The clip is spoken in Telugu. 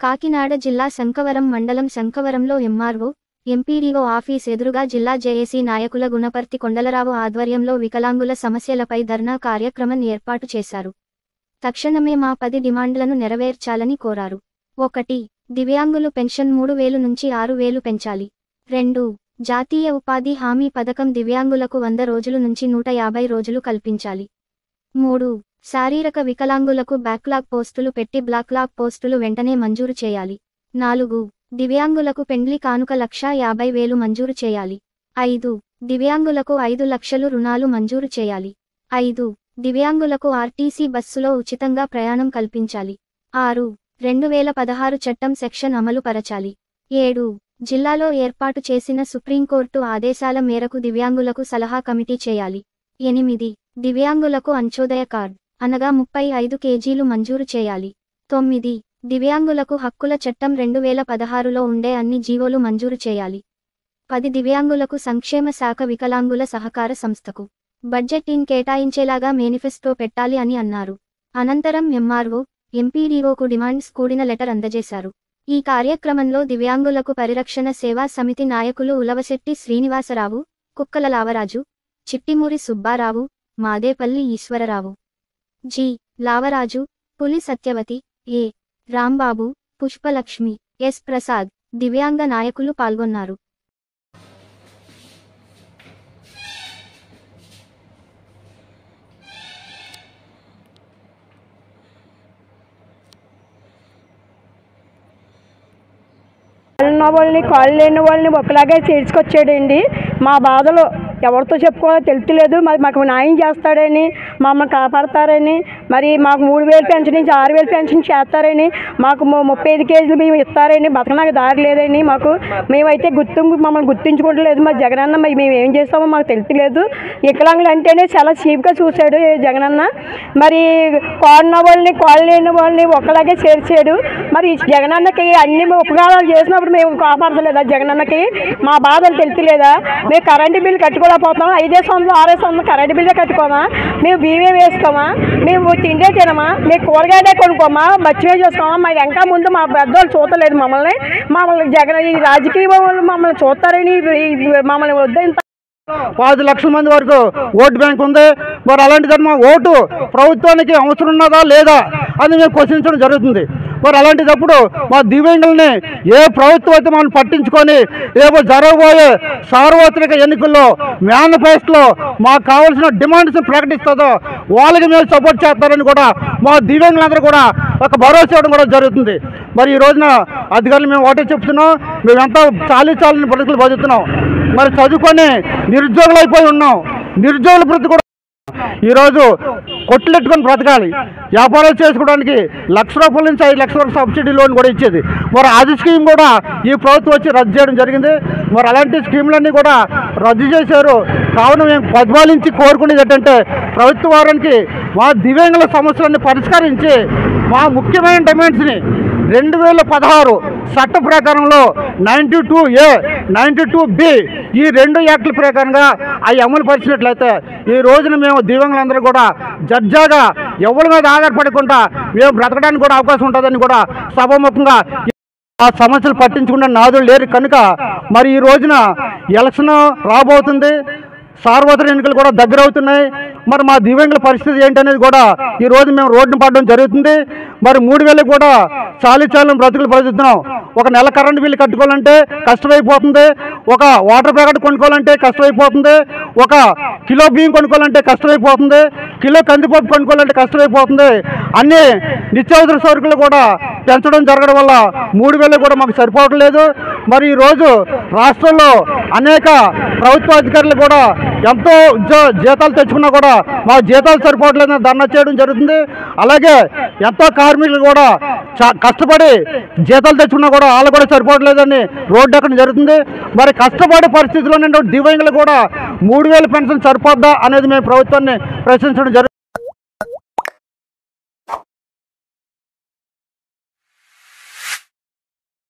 కాకినాడ జిల్లా శంఖవరం మండలం శంఖవరంలో ఎంఆర్ఓ, ఎంపీడీఓ ఆఫీస్ ఎదురుగా జిల్లా జేఏసీ నాయకుల గుణపర్తి కొండలరావు ఆధ్వర్యంలో వికలాంగుల సమస్యలపై ధర్నా కార్యక్రమం ఏర్పాటు చేశారు. తక్షణమే మా 10 డిమాండ్లను నెరవేర్చాలని కోరారు. 1. దివ్యాంగులు పెన్షన్ 3000 నుంచి 6000 పెంచాలి. 2. జాతీయ ఉపాధి హామీ పథకం దివ్యాంగులకు 100 రోజుల నుంచి 150 రోజులు కల్పించాలి. 3. శారీరక వికలాంగులకు బ్యాక్లాగ్ పోస్టులు పెట్టి బ్లాక్లాగ్ పోస్టులు వెంటనే మంజూరు చేయాలి. 4. దివ్యాంగులకు పెండ్లి కానుక 1,50,000 మంజూరు చేయాలి. 5. దివ్యాంగులకు 5 లక్షలు రుణాలు మంజూరు చేయాలి. 5. దివ్యాంగులకు ఆర్టీసీ బస్సులో ఉచితంగా ప్రయాణం కల్పించాలి. 6. 2016 చట్టం సెక్షన్ అమలు పరచాలి. 7. జిల్లాలో ఏర్పాటు చేసిన సుప్రీంకోర్టు ఆదేశాల మేరకు దివ్యాంగులకు సలహా కమిటీ చేయాలి. 8. దివ్యాంగులకు అంత్యోదయ కార్డ్ అనగా 35 కేజీలు మంజూరు చేయాలి. 9. దివ్యాంగులకు హక్కుల చట్టం 2016లో ఉండే అన్ని జీవోలు మంజూరు చేయాలి. 10. దివ్యాంగులకు సంక్షేమ శాఖ వికలాంగుల సహకార సంస్థకు బడ్జెట్ కేటాయించేలాగా మేనిఫెస్టో పెట్టాలి అని అన్నారు. అనంతరం ఎంఆర్ఓ, ఎంపీడీఓకు డిమాండ్స్ కూడిన లెటర్ అందజేశారు. ఈ కార్యక్రమంలో దివ్యాంగులకు పరిరక్షణ సేవా సమితి నాయకులు ఉలవశెట్టి శ్రీనివాసరావు, కుక్కల లావరాజు, చిట్టిమూరి సుబ్బారావు, మాదేపల్లి ఈశ్వరరావు, జి. లావరాజు, పులి సత్యవతి, ఏ. రాంబాబు, పుష్పలక్ష్మి, ఎస్. ప్రసాద్, దివ్యాంగ నాయకులు పాల్గొన్నారు. వాళ్ళని కాళ్ళు లేని వాళ్ళని ఒకలాగే చేర్చుకొచ్చాడండి. మా బాధలు ఎవరితో చెప్పుకోవాలో తెలుస్తలేదు. మరి మాకు న్యాయం చేస్తాడని, మమ్మల్ని కాపాడతారని, మరి మాకు 3000 పెన్షన్ నుంచి 6000 పెన్షన్ చేస్తారని, మాకు 35 కేజీలు మేము ఇస్తారని, బతకడానికి దారి లేదని మేమైతే మమ్మల్ని గుర్తించుకోవట్లేదు. మరి జగనన్న మరి మేము ఏం చేస్తామో మాకు తెలుస్తలేదు. వికలాంగులు అంటేనే చాలా చీప్గా చూశాడు జగనన్న. మరి కాళ్ళ వాళ్ళని కాళ్ళు లేని వాళ్ళని ఒకలాగే చేర్చాడు. మరి జగనన్నకి అన్ని ఉపకారాలు చేసినప్పుడు మేము కాపాడలేదా? జగనన్నకి మా బాధలు తెలుస్తలేదా? మేము కరెంటు బిల్లు కట్టుకోలేకపోతాం. 500 600 కరెంటు బిల్లే కట్టుకోమా? మేము బియ్యం వేసుకోమా? మేము తిండే తినమా? మేము కూరగాయలే కొనుక్కోమా? మర్చిపోయి చేసుకోమా? మా ఇంకా ముందు మా పెద్దవాళ్ళు చూడలేదు మమ్మల్ని జగన్ ఈ రాజకీయ వాళ్ళు మమ్మల్ని చూస్తారని మమ్మల్ని వద్దని 5 లక్షల మంది వరకు ఓటు బ్యాంక్ ఉంది. మరి అలాంటిది మా ఓటు ప్రభుత్వానికి అవసరం ఉన్నదా లేదా అని మేము క్వశ్చించడం జరుగుతుంది. మరి అలాంటిదప్పుడు మా దివ్యాంగుల్ని ఏ ప్రభుత్వం అయితే మనం పట్టించుకొని రేపు జరగబోయే సార్వత్రిక ఎన్నికల్లో మేనిఫెస్టోలో మాకు కావాల్సిన డిమాండ్స్ ప్రకటిస్తుందో వాళ్ళకి మేము సపోర్ట్ చేస్తారని కూడా మా దివ్యాంగులందరూ కూడా ఒక భరోసా ఇవ్వడం కూడా జరుగుతుంది. మరి ఈ రోజున అధికారులు మేము ఒకటే చెప్తున్నాం, మేము ఎంత చాలని బ్రతుకులు బతుకుతున్నాం. మరి చదువుకొని నిరుద్యోగులు అయిపోయి ఉన్నాం. నిరుద్యోగుల ప్రతి కూడా ఈరోజు కొట్టులెట్టుకొని బ్రతకాలి. వ్యాపారాలు చేసుకోవడానికి ₹1,00,000 నుంచి 5 లక్షల వరకు సబ్సిడీ లోన్ కూడా ఇచ్చేది. మరి అది స్కీమ్ కూడా ఈ ప్రభుత్వం వచ్చి రద్దు చేయడం జరిగింది. మరి అలాంటి స్కీములన్నీ కూడా రద్దు చేశారు. కావున మేము పరిపాలించి కోరుకునేది ఏంటంటే ప్రభుత్వ వారానికి మా దివ్యాంగుల సమస్యలన్నీ పరిష్కరించి మా ముఖ్యమైన డిమాండ్స్ని 2016 చట్ట ప్రకారంలో 92A 92B ఈ 2 యాక్టుల ప్రకారంగా అవి అమలు పరిచినట్లయితే ఈ రోజున మేము దివ్యాంగులందరూ కూడా జడ్జాగా ఎవరి మీద ఆధారపడకుండా మేము బ్రతకడానికి కూడా అవకాశం ఉంటుందని కూడా సభాముఖంగా ఆ సమస్యలు పట్టించుకున్న నాదులు లేరు కనుక మరి ఈ రోజున ఎలక్షన్ రాబోతుంది. సార్వత్రిక ఎన్నికలు కూడా దగ్గర అవుతున్నాయి. మరి మా దివ్యాంగుల పరిస్థితి ఏంటనేది కూడా ఈరోజు మేము రోడ్డును పడడం జరుగుతుంది. మరి 3000 కూడా చాలని బ్రతుకులు బ్రతుకుతున్నాం. ఒక నెల కరెంటు బిల్లు కట్టుకోవాలంటే కష్టమైపోతుంది. ఒక వాటర్ ప్యాకెట్ కొనుక్కోవాలంటే కష్టమైపోతుంది. ఒక కిలో బియ్యం కొనుక్కోవాలంటే కష్టమైపోతుంది. కిలో కందిపప్పు కొనుక్కోవాలంటే కష్టమైపోతుంది. అన్ని నిత్యావసర సరుకులు కూడా పెంచడం జరగడం వల్ల 3000 కూడా మాకు సరిపోవట్లేదు. మరి ఈరోజు రాష్ట్రంలో అనేక ప్రభుత్వ అధికారులు కూడా ఎంతో జీతాలు తెచ్చుకున్నా కూడా మా జీతాలు సరిపోవట్లేదని ధర్నా చేయడం జరుగుతుంది. అలాగే ఎంతో కార్మికులు కూడా కష్టపడి జీతాలు తెచ్చుకున్నా కూడా వాళ్ళు కూడా సరిపోవట్లేదని రోడ్డు ఎక్కడం జరుగుతుంది. మరి కష్టపడే పరిస్థితిలో దివ్యాంగులు కూడా 3000 పెన్షన్ సరిపోద్దా అనేది మేము ప్రభుత్వాన్ని ప్రశ్నించడం జరుగుతుంది.